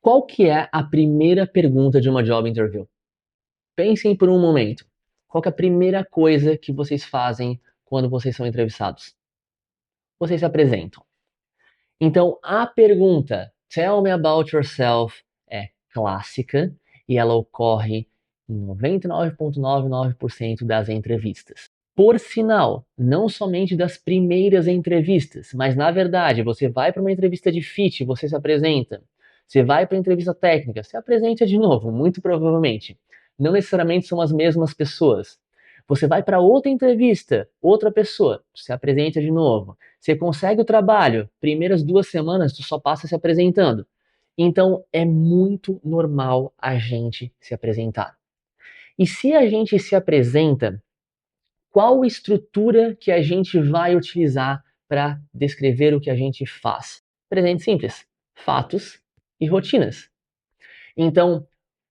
Qual que é a primeira pergunta de uma job interview? Pensem por um momento. Qual que é a primeira coisa que vocês fazem quando vocês são entrevistados? Vocês se apresentam. Então, a pergunta Tell me about yourself é clássica e ela ocorre em 99,99% das entrevistas. Por sinal, não somente das primeiras entrevistas, mas na verdade, você vai para uma entrevista de fit, você se apresenta. Você vai para a entrevista técnica, se apresenta de novo, muito provavelmente. Não necessariamente são as mesmas pessoas. Você vai para outra entrevista, outra pessoa, se apresenta de novo. Você consegue o trabalho, primeiras 2 semanas tu só passa se apresentando. Então é muito normal a gente se apresentar. E se a gente se apresenta, qual estrutura que a gente vai utilizar para descrever o que a gente faz? Presente simples, fatos e rotinas. Então,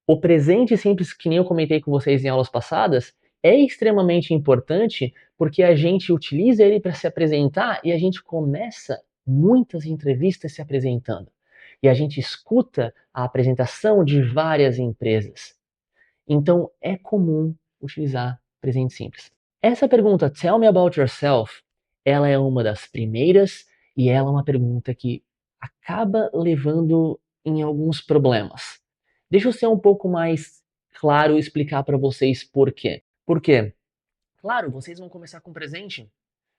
o presente simples, que nem eu comentei com vocês em aulas passadas, é extremamente importante porque a gente utiliza ele para se apresentar e a gente começa muitas entrevistas se apresentando. E a gente escuta a apresentação de várias empresas. Então, é comum utilizar presente simples. Essa pergunta, Tell me about yourself, ela é uma das primeiras e ela é uma pergunta que acaba levando em alguns problemas. Deixa eu ser um pouco mais claro e explicar para vocês por quê. Por quê? Claro, vocês vão começar com presente,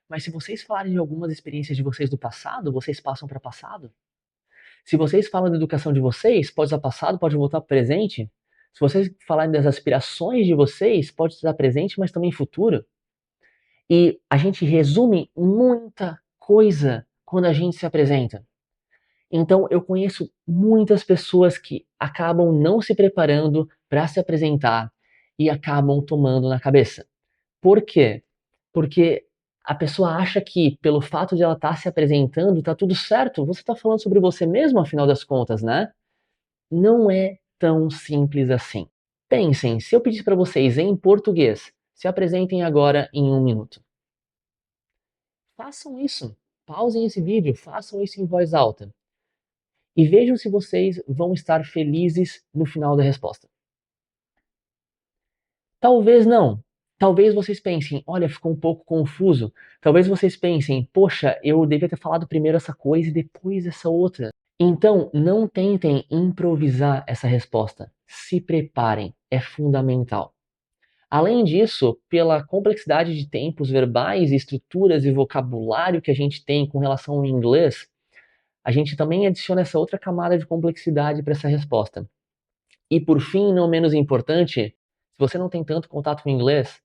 mas se vocês falarem de algumas experiências de vocês do passado, vocês passam para passado. Se vocês falam da educação de vocês, pode usar passado, pode voltar para presente. Se vocês falarem das aspirações de vocês, pode usar presente, mas também futuro. E a gente resume muita coisa quando a gente se apresenta. Então, eu conheço muitas pessoas que acabam não se preparando para se apresentar e acabam tomando na cabeça. Por quê? Porque a pessoa acha que, pelo fato de ela estar se apresentando, está tudo certo. Você está falando sobre você mesmo, afinal das contas, né? Não é tão simples assim. Pensem, se eu pedisse para vocês em português, se apresentem agora em 1 minuto. Façam isso. Pausem esse vídeo, façam isso em voz alta. E vejam se vocês vão estar felizes no final da resposta. Talvez não. Talvez vocês pensem, olha, ficou um pouco confuso. Talvez vocês pensem, poxa, eu devia ter falado primeiro essa coisa e depois essa outra. Então, não tentem improvisar essa resposta. Se preparem, é fundamental. Além disso, pela complexidade de tempos verbais, estruturas e vocabulário que a gente tem com relação ao inglês, a gente também adiciona essa outra camada de complexidade para essa resposta. E por fim, não menos importante, se você não tem tanto contato com o inglês,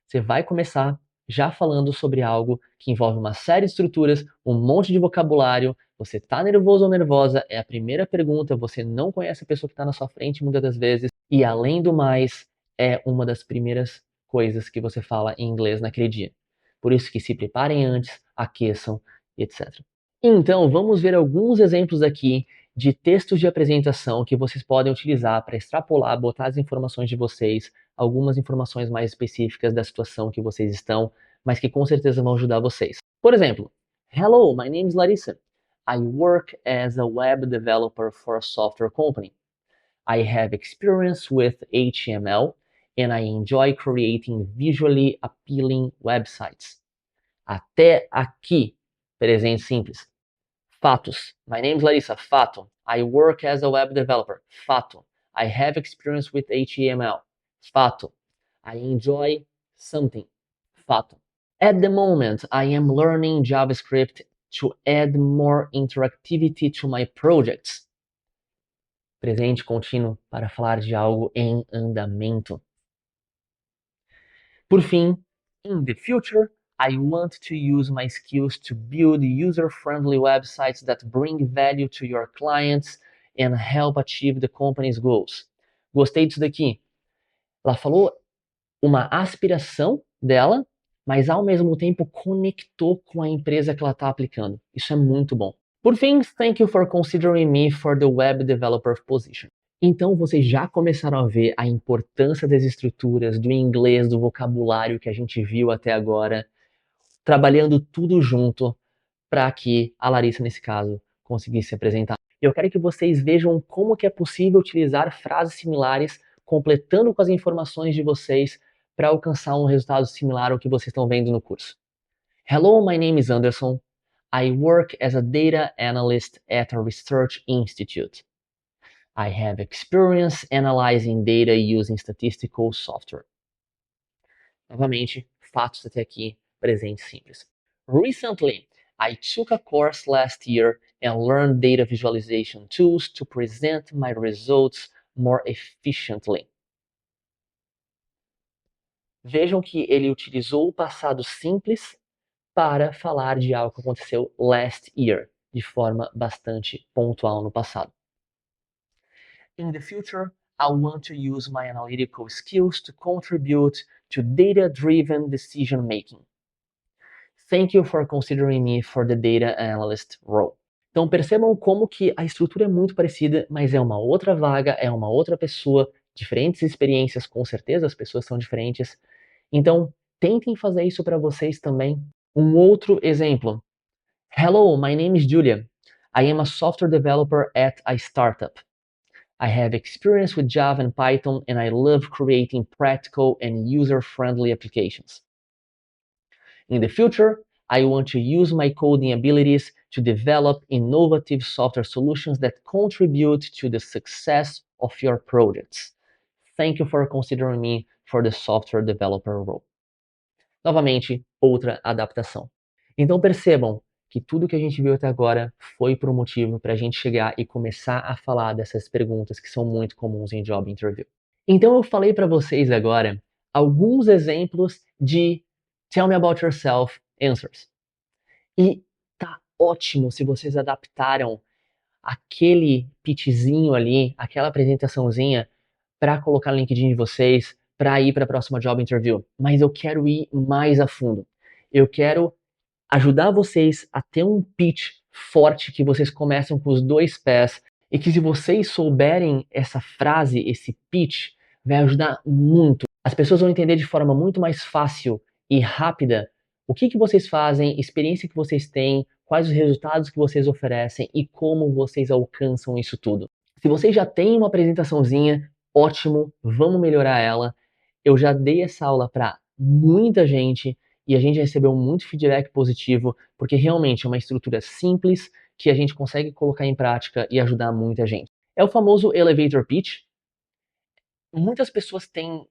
você vai começar já falando sobre algo que envolve uma série de estruturas, um monte de vocabulário, você está nervoso ou nervosa, é a primeira pergunta, você não conhece a pessoa que está na sua frente muitas das vezes, e além do mais, é uma das primeiras coisas que você fala em inglês naquele dia. Por isso que se preparem antes, aqueçam, etc. Então, vamos ver alguns exemplos aqui de textos de apresentação que vocês podem utilizar para extrapolar, botar as informações de vocês, algumas informações mais específicas da situação que vocês estão, mas que com certeza vão ajudar vocês. Por exemplo, Hello, my name is Larissa. I work as a web developer for a software company. I have experience with HTML and I enjoy creating visually appealing websites. Até aqui, presente simples. Fatos. My name is Larissa. Fato. I work as a web developer. Fato. I have experience with HTML. Fato. I enjoy something. Fato. At the moment, I am learning JavaScript to add more interactivity to my projects. Presente contínuo para falar de algo em andamento. Por fim, in the future, I want to use my skills to build user-friendly websites that bring value to your clients and help achieve the company's goals. Gostei disso daqui. Ela falou uma aspiração dela, mas ao mesmo tempo conectou com a empresa que ela está aplicando. Isso é muito bom. Por fim, thank you for considering me for the web developer position. Então vocês já começaram a ver a importância das estruturas, do inglês, do vocabulário que a gente viu até agora, trabalhando tudo junto para que a Larissa, nesse caso, conseguisse se apresentar. Eu quero que vocês vejam como que é possível utilizar frases similares, completando com as informações de vocês para alcançar um resultado similar ao que vocês estão vendo no curso. Hello, my name is Anderson. I work as a data analyst at a research institute. I have experience analyzing data using statistical software. Novamente, fatos até aqui, presente simples. Recently, I took a course last year and learned data visualization tools to present my results more efficiently. Vejam que ele utilizou o passado simples para falar de algo que aconteceu last year, de forma bastante pontual no passado. In the future, I want to use my analytical skills to contribute to data-driven decision making. Thank you for considering me for the data analyst role. Então percebam como que a estrutura é muito parecida, mas é uma outra vaga, é uma outra pessoa, diferentes experiências, com certeza as pessoas são diferentes. Então tentem fazer isso para vocês também. Um outro exemplo. Hello, my name is Julia. I am a software developer at a startup. I have experience with Java and Python and I love creating practical and user-friendly applications. In the future, I want to use my coding abilities to develop innovative software solutions that contribute to the success of your projects. Thank you for considering me for the software developer role. Novamente, outra adaptação. Então percebam que tudo que a gente viu até agora foi por um motivo para a gente chegar e começar a falar dessas perguntas que são muito comuns em job interview. Então eu falei para vocês agora alguns exemplos de Tell me about yourself answers. E tá ótimo se vocês adaptaram aquele pitchzinho ali, aquela apresentaçãozinha para colocar no LinkedIn de vocês, para ir para a próxima job interview. Mas eu quero ir mais a fundo. Eu quero ajudar vocês a ter um pitch forte, que vocês começam com os dois pés e que se vocês souberem essa frase, esse pitch, vai ajudar muito. As pessoas vão entender de forma muito mais fácil e rápida o que vocês fazem, experiência que vocês têm, quais os resultados que vocês oferecem e como vocês alcançam isso tudo. Se vocês já têm uma apresentaçãozinha, ótimo, vamos melhorar ela. Eu já dei essa aula para muita gente e a gente recebeu muito feedback positivo, porque realmente é uma estrutura simples que a gente consegue colocar em prática e ajudar muita gente. É o famoso elevator pitch. Muitas pessoas têm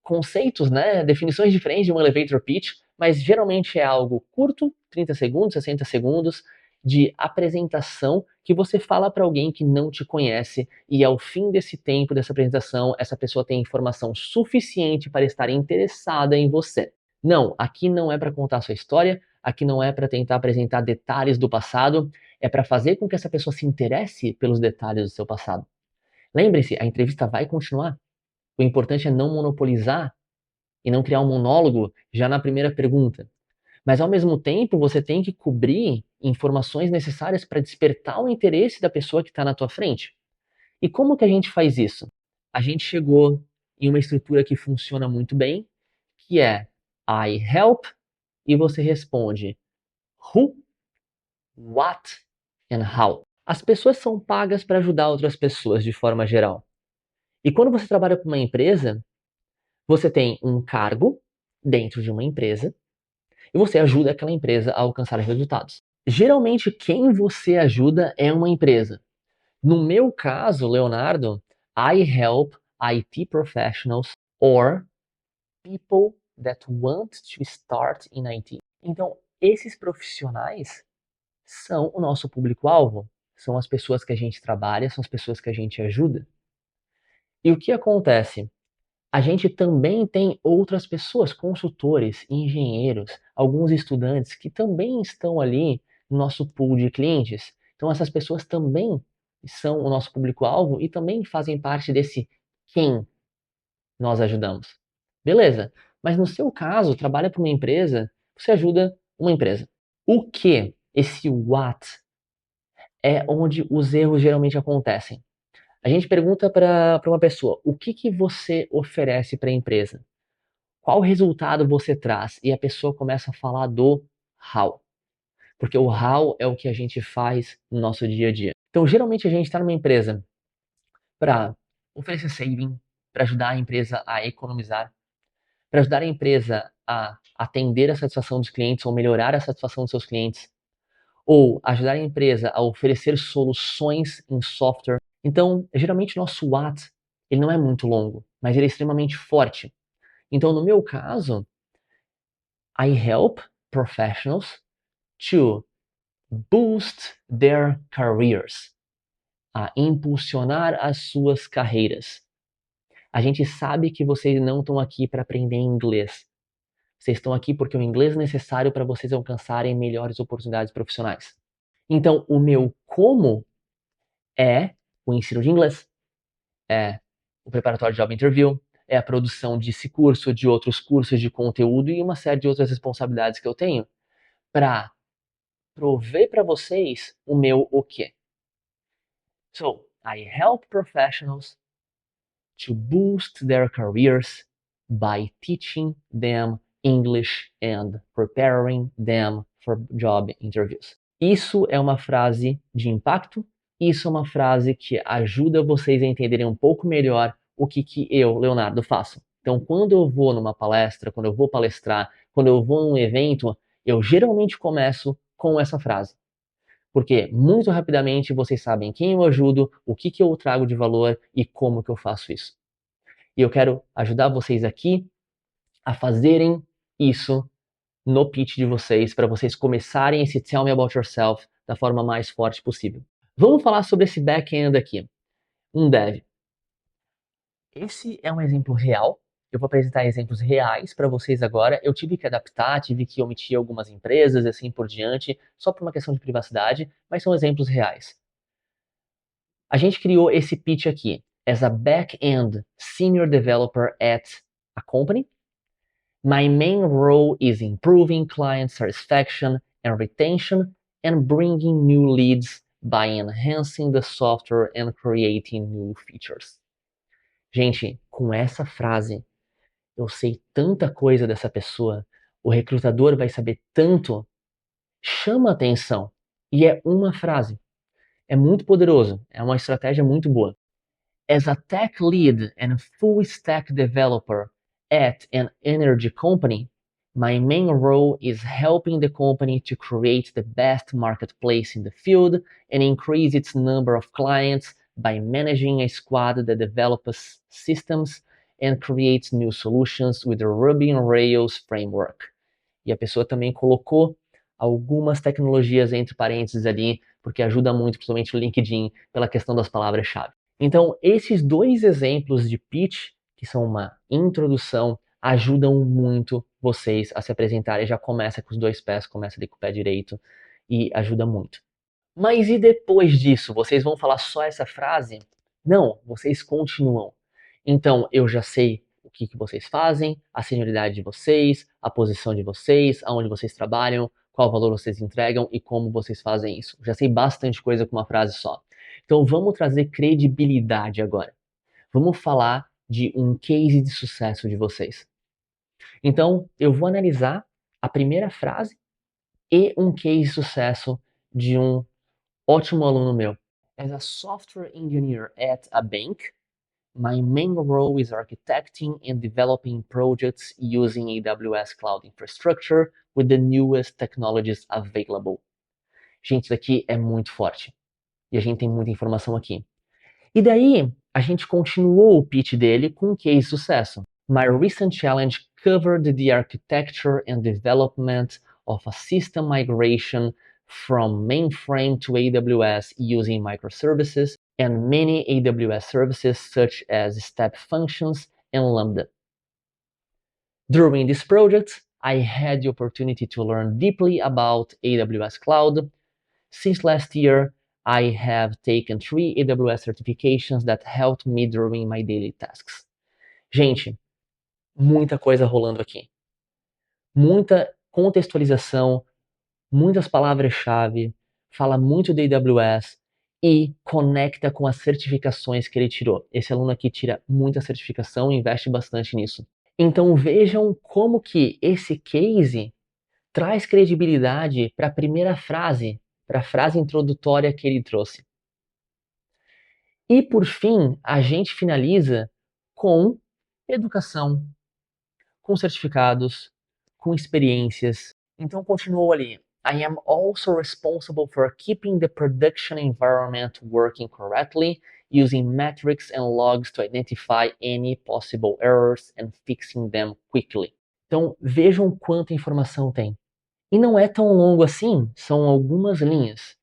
conceitos, né, definições diferentes de um elevator pitch, mas geralmente é algo curto, 30 segundos, 60 segundos, de apresentação que você fala para alguém que não te conhece e ao fim desse tempo, dessa apresentação, essa pessoa tem informação suficiente para estar interessada em você. Não, aqui não é para contar a sua história, aqui não é para tentar apresentar detalhes do passado, é para fazer com que essa pessoa se interesse pelos detalhes do seu passado. Lembre-se, a entrevista vai continuar. O importante é não monopolizar e não criar um monólogo já na primeira pergunta. Mas ao mesmo tempo, você tem que cobrir informações necessárias para despertar o interesse da pessoa que está na tua frente. E como que a gente faz isso? A gente chegou em uma estrutura que funciona muito bem, que é I help e você responde who, what and how. As pessoas são pagas para ajudar outras pessoas de forma geral. E quando você trabalha com uma empresa, você tem um cargo dentro de uma empresa e você ajuda aquela empresa a alcançar resultados. Geralmente, quem você ajuda é uma empresa. No meu caso, Leonardo, I help IT professionals or people that want to start in IT. Então, esses profissionais são o nosso público-alvo, são as pessoas que a gente trabalha, são as pessoas que a gente ajuda. E o que acontece? A gente também tem outras pessoas, consultores, engenheiros, alguns estudantes que também estão ali no nosso pool de clientes. Então essas pessoas também são o nosso público-alvo e também fazem parte desse quem nós ajudamos. Beleza, mas no seu caso, trabalha para uma empresa, você ajuda uma empresa. O que, esse what, é onde os erros geralmente acontecem. A gente pergunta para uma pessoa, o que você oferece para a empresa? Qual resultado você traz? E a pessoa começa a falar do how. Porque o how é o que a gente faz no nosso dia a dia. Então, geralmente a gente está numa empresa para oferecer saving, para ajudar a empresa a economizar, para ajudar a empresa a atender a satisfação dos clientes ou melhorar a satisfação dos seus clientes, ou ajudar a empresa a oferecer soluções em software. Então, geralmente nosso what, ele não é muito longo, mas ele é extremamente forte. Então, no meu caso, I help professionals to boost their careers, a impulsionar as suas carreiras. A gente sabe que vocês não estão aqui para aprender inglês. Vocês estão aqui porque o inglês é necessário para vocês alcançarem melhores oportunidades profissionais. Então, o meu como é o ensino de inglês, é o preparatório de job interview, é a produção desse curso, de outros cursos de conteúdo e uma série de outras responsabilidades que eu tenho para prover para vocês o meu o quê. So, I help professionals to boost their careers by teaching them English and preparing them for job interviews. Isso é uma frase de impacto, isso é uma frase que ajuda vocês a entenderem um pouco melhor o que eu, Leonardo, faço. Então, quando eu vou numa palestra, quando eu vou palestrar, quando eu vou num evento, eu geralmente começo com essa frase. Porque muito rapidamente vocês sabem quem eu ajudo, o que eu trago de valor e como que eu faço isso. E eu quero ajudar vocês aqui a fazerem isso no pitch de vocês, para vocês começarem esse Tell Me About Yourself da forma mais forte possível. Vamos falar sobre esse back-end aqui, um dev. Esse é um exemplo real. Eu vou apresentar exemplos reais para vocês agora. Eu tive que adaptar, tive que omitir algumas empresas e assim por diante, só por uma questão de privacidade, mas são exemplos reais. A gente criou esse pitch aqui as a back-end senior developer at a company. My main role is improving client satisfaction and retention and bringing new leads by enhancing the software and creating new features. Gente, com essa frase, eu sei tanta coisa dessa pessoa, o recrutador vai saber tanto, chama atenção. E é uma frase. É muito poderoso, é uma estratégia muito boa. As a tech lead and full stack developer at an energy company, my main role is helping the company to create the best marketplace in the field and increase its number of clients by managing a squad that develops systems and creates new solutions with the Ruby on Rails framework. E a pessoa também colocou algumas tecnologias entre parênteses ali, porque ajuda muito, principalmente o LinkedIn, pela questão das palavras-chave. Então, esses dois exemplos de pitch, que são uma introdução, ajudam muito vocês a se apresentarem. Já começa com os dois pés, começa ali com o pé direito e ajuda muito. Mas e depois disso? Vocês vão falar só essa frase? Não, vocês continuam. Então, eu já sei o que vocês fazem, a senioridade de vocês, a posição de vocês, aonde vocês trabalham, qual valor vocês entregam e como vocês fazem isso. Já sei bastante coisa com uma frase só. Então, vamos trazer credibilidade agora. Vamos falar de um case de sucesso de vocês. Então, eu vou analisar a primeira frase e um case de sucesso de um ótimo aluno meu. As a software engineer at a bank, my main role is architecting and developing projects using AWS Cloud Infrastructure with the newest technologies available. Gente, isso aqui é muito forte. E a gente tem muita informação aqui. E daí, a gente continuou o pitch dele com um case de sucesso. My recent challenge covered the architecture and development of a system migration from mainframe to AWS using microservices and many AWS services such as step functions and Lambda. During this project, I had the opportunity to learn deeply about AWS Cloud. Since last year, I have taken 3 AWS certifications that helped me during my daily tasks. Gente, muita coisa rolando aqui. Muita contextualização, muitas palavras-chave, fala muito da AWS e conecta com as certificações que ele tirou. Esse aluno aqui tira muita certificação e investe bastante nisso. Então vejam como que esse case traz credibilidade para a primeira frase, para a frase introdutória que ele trouxe. E por fim, a gente finaliza com educação, com certificados, com experiências. Então continuou ali. I am also responsible for keeping the production environment working correctly, using metrics and logs to identify any possible errors and fixing them quickly. Então vejam quanta informação tem. E não é tão longo assim, são algumas linhas.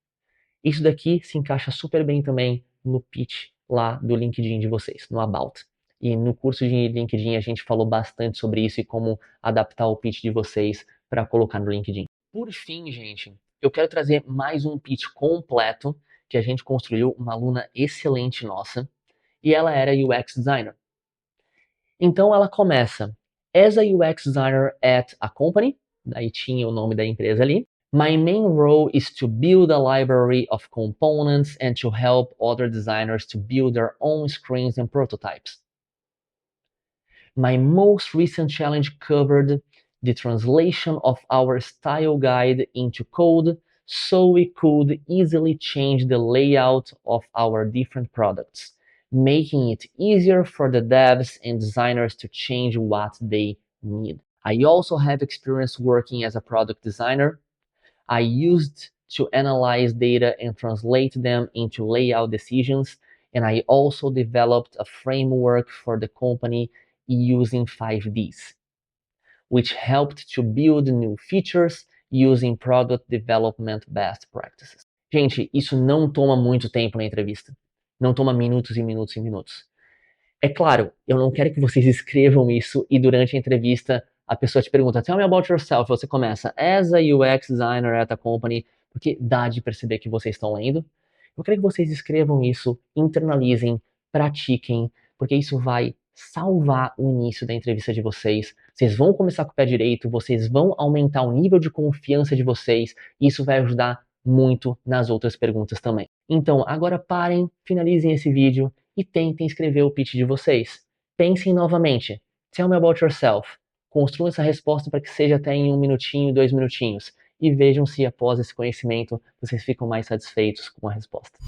Isso daqui se encaixa super bem também no pitch lá do LinkedIn de vocês, no About. E no curso de LinkedIn a gente falou bastante sobre isso e como adaptar o pitch de vocês para colocar no LinkedIn. Por fim, gente, eu quero trazer mais um pitch completo que a gente construiu, uma aluna excelente nossa, e ela era UX designer. Então ela começa: As a UX designer at a company, daí tinha o nome da empresa ali. My main role is to build a library of components and to help other designers to build their own screens and prototypes. My most recent challenge covered the translation of our style guide into code so we could easily change the layout of our different products, making it easier for the devs and designers to change what they need. I also have experience working as a product designer. I used to analyze data and translate them into layout decisions, and I also developed a framework for the company using 5Ds, which helped to build new features using product development best practices. Gente, isso não toma muito tempo na entrevista. Não toma minutos e minutos e minutos. É claro, eu não quero que vocês escrevam isso e durante a entrevista a pessoa te pergunta, tell me about yourself, você começa, as a UX designer at a company, porque dá de perceber que vocês estão lendo. Eu quero que vocês escrevam isso, internalizem, pratiquem, porque isso vai salvar o início da entrevista de vocês. Vocês vão começar com o pé direito, vocês vão aumentar o nível de confiança de vocês, e isso vai ajudar muito nas outras perguntas também. Então, agora parem, finalizem esse vídeo e tentem escrever o pitch de vocês. Pensem novamente. Tell me about yourself. Construam essa resposta para que seja até em 1 minutinho, 2 minutinhos. E vejam se após esse conhecimento vocês ficam mais satisfeitos com a resposta.